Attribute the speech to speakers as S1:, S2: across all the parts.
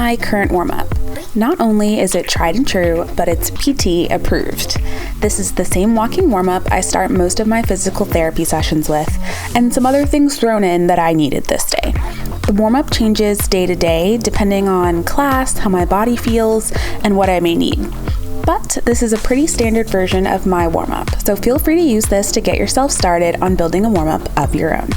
S1: my current warm-up. Not only is it tried and true, but it's PT approved. This is the same walking warm-up I start most of my physical therapy sessions with, and some other things thrown in that I needed this day. The warm-up changes day to day depending on class, how my body feels, and what I may need. But this is a pretty standard version of my warm-up, so feel free to use this to get yourself started on building a warm-up of your own.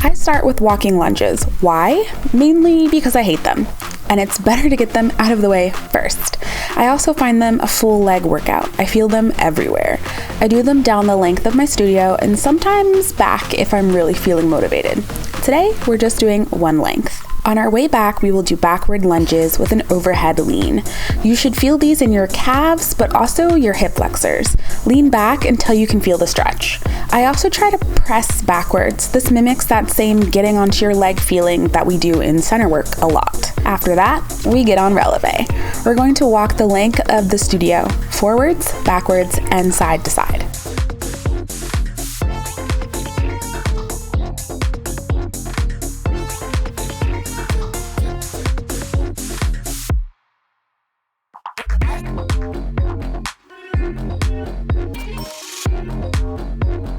S1: I start with walking lunges. Why? Mainly because I hate them, and it's better to get them out of the way first. I also find them a full leg workout. I feel them everywhere. I do them down the length of my studio and sometimes back if I'm really feeling motivated. Today, we're just doing one length. On our way back, we will do backward lunges with an overhead lean. You should feel these in your calves, but also your hip flexors. Lean back until you can feel the stretch. I also try to press backwards. This mimics that same getting onto your leg feeling that we do in center work a lot. After that, we get on releve. We're going to walk the length of the studio, forwards, backwards, and side to side.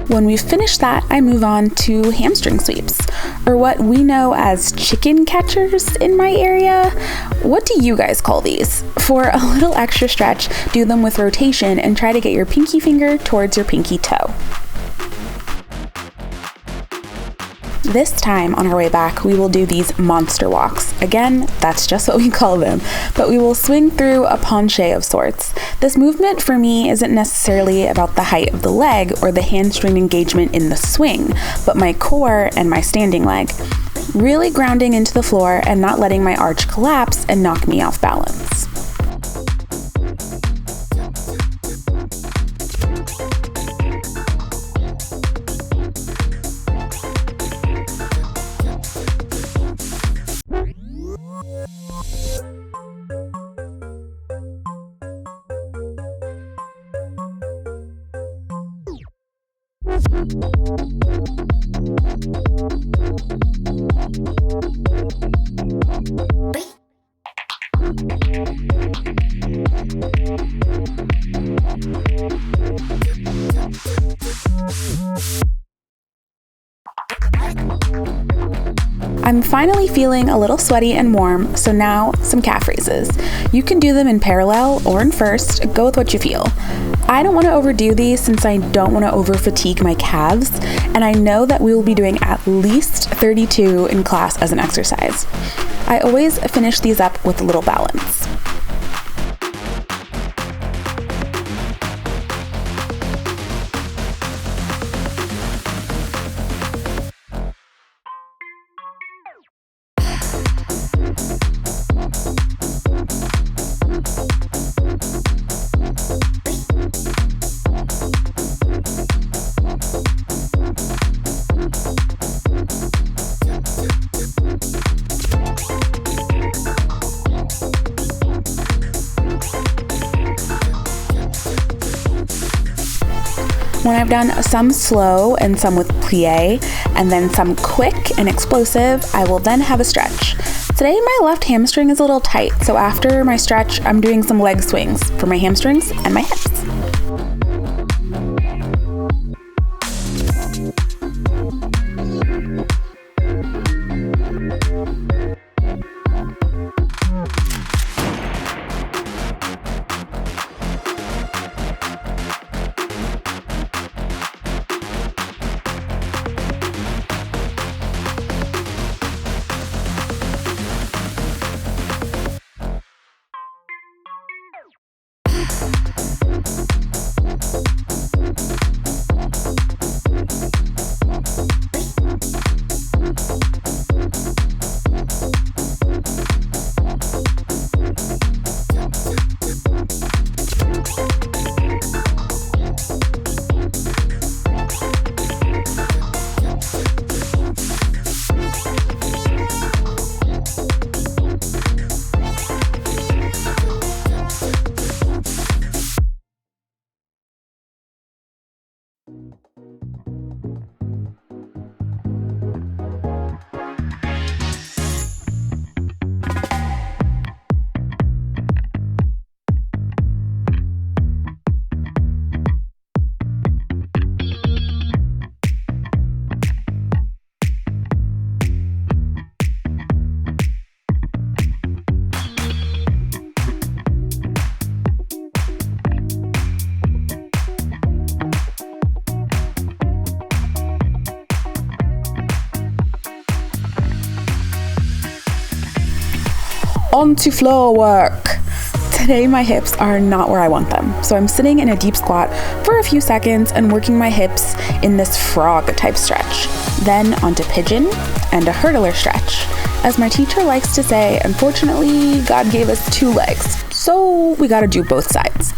S1: When we've finished that, I move on to hamstring sweeps, or what we know as chicken catchers in my area. What do you guys call these? For a little extra stretch, do them with rotation and try to get your pinky finger towards your pinky toe. This time on our way back, we will do these monster walks. Again, that's just what we call them, but we will swing through a penché of sorts. This movement for me isn't necessarily about the height of the leg or the hamstring engagement in the swing, but my core and my standing leg. Really grounding into the floor and not letting my arch collapse and knock me off balance. I'm finally feeling a little sweaty and warm, so now some calf raises. You can do them in parallel or in first, go with what you feel. I don't want to overdo these since I don't want to over fatigue my calves, and I know that we will be doing at least 32 in class as an exercise. I always finish these up with a little balance. When I've done some slow and some with plie, and then some quick and explosive, I will then have a stretch. Today my left hamstring is a little tight, so after my stretch, I'm doing some leg swings for my hamstrings and my hips. On to floor work. Today my hips are not where I want them, so I'm sitting in a deep squat for a few seconds and working my hips in this frog type stretch. Then onto pigeon and a hurdler stretch. As my teacher likes to say, unfortunately, God gave us 2 legs, so we gotta do both sides.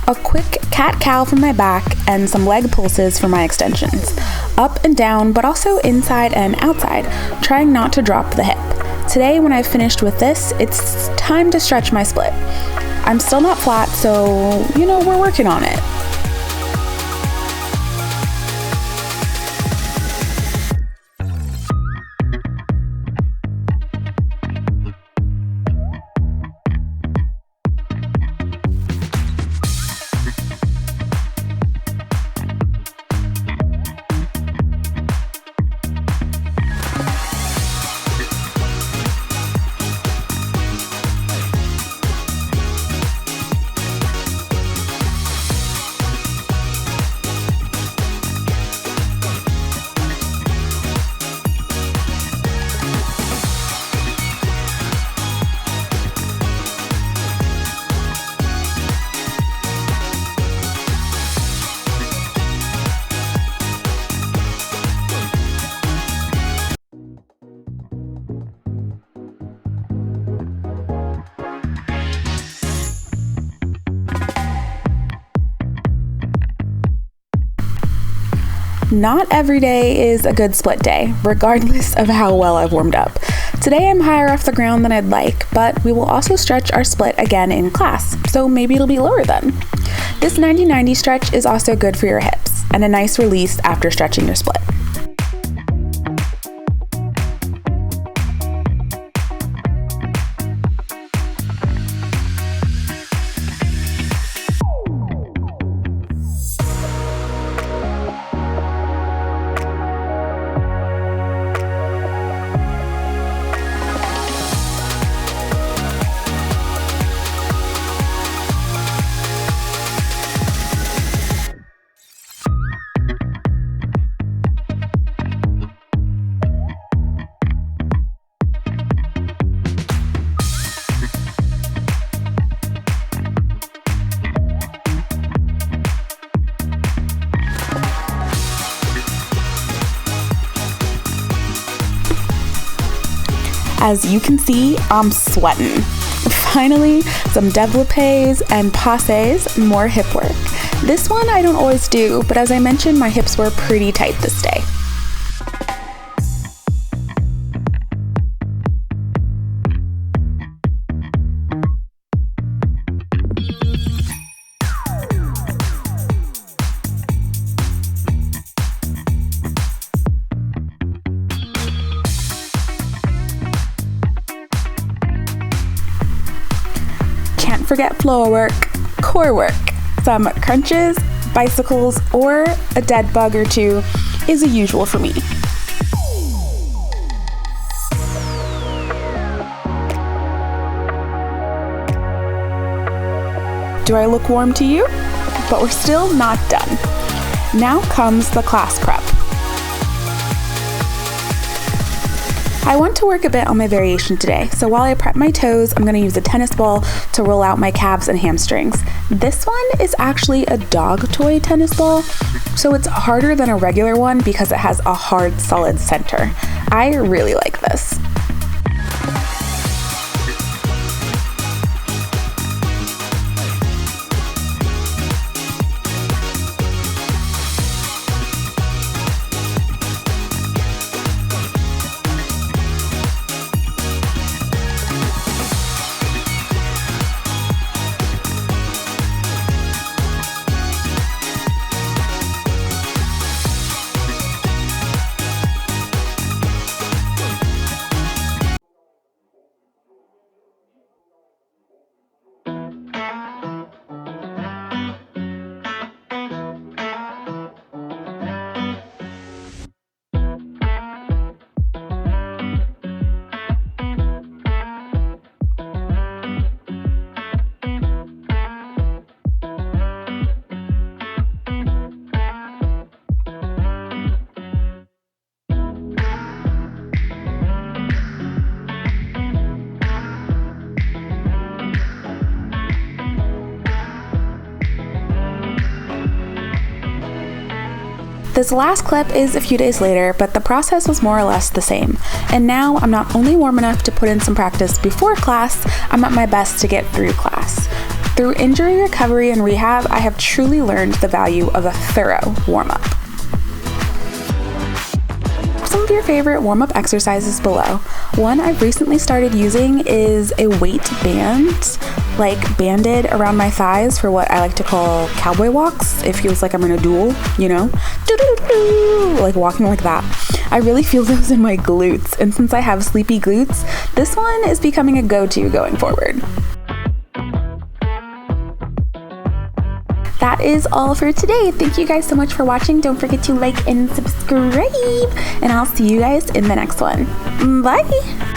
S1: A quick cat-cow from my back and some leg pulses for my extensions. Up and down, but also inside and outside, trying not to drop the hip. Today, when I've finished with this, it's time to stretch my split. I'm still not flat, so, we're working on it. Not every day is a good split day, regardless of how well I've warmed up. Today I'm higher off the ground than I'd like, but we will also stretch our split again in class, so maybe it'll be lower then. This 90-90 stretch is also good for your hips, and a nice release after stretching your split. As you can see, I'm sweating. Finally, some développés and passés, more hip work. This one I don't always do, but as I mentioned, my hips were pretty tight this day. Can't forget floor work, core work. Some crunches, bicycles, or a dead bug or two is a usual for me. Do I look warm to you? But we're still not done. Now comes the class prep. I want to work a bit on my variation today, so while I prep my toes, I'm going to use a tennis ball to roll out my calves and hamstrings. This one is actually a dog toy tennis ball, so it's harder than a regular one because it has a hard, solid center. I really like this. This last clip is a few days later, but the process was more or less the same. And now I'm not only warm enough to put in some practice before class, I'm at my best to get through class. Through injury recovery and rehab, I have truly learned the value of a thorough warm-up. Some of your favorite warm-up exercises below. One I've recently started using is a weight band, like banded around my thighs for what I like to call cowboy walks. It feels like I'm in a duel, you know? Like walking like that. I really feel those in my glutes, and since I have sleepy glutes, this one is becoming a go-to going forward. That is all for today. Thank you guys so much for watching. Don't forget to like and subscribe, and I'll see you guys in the next one. Bye!